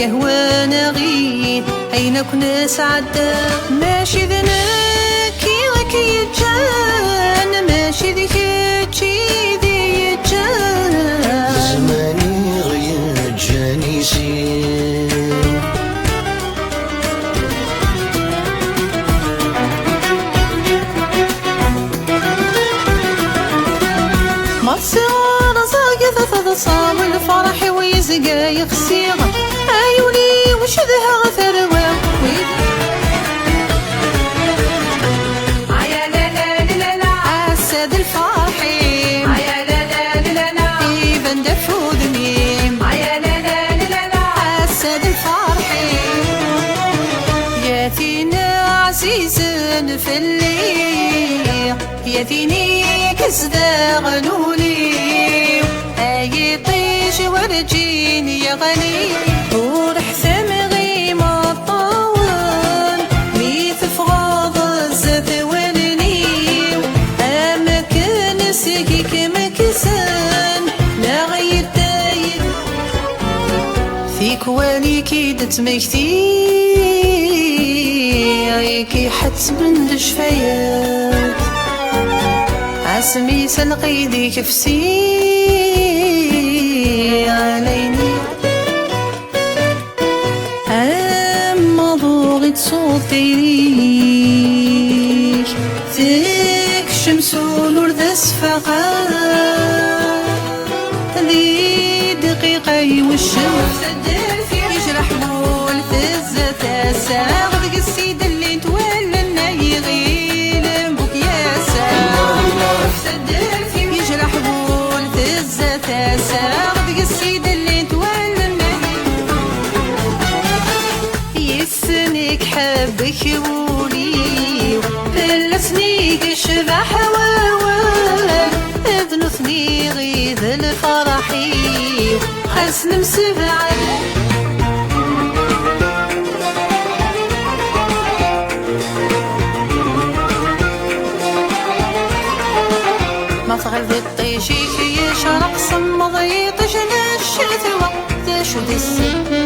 يهوانا غيد أين كنا سعدا ماشي ذنك يغك يتجان ماشي ذيك تشيدي يتجان زماني غير جاني سين ما تصير زاقذة صام الفرح ويزقا يغسيغ عيوني وش ذها ثروة عيا لا لا لا لا عساد الفرحين عيا لا لا لا لا إيبان دفود ميم عيا لا لا لا لا عساد الفرحين ياتينا عزيز في الليل ياتيني كسدا غنولي اي طيش ورجيني يا غني ورح ثمغي ما طاول ميت فغاض الزث ولني اما كان سقيك مكسان لا غير داير فيك واليكي دتمكتي عيكي حتبن دشفيات عسمي سلقيدي كفسي عليني أما ضوغت صوتي ليك ذيك شمس ونور ذا سفقا ذي دقيقة والشمس يجرح بول ثزة الساغ ذيك السيد اللي تولنا يغيل بك يا ساغ يجرح بول ثزة الساغ ذيك السيد اللي تولنا يسنك حبك ولي فلسنيك شبح واوال اذنثني غيظ الفرحي خسن مسبعا ما تغرد الطيشيك يشرق صمض يطجن الشتوى ذا شو ذي السن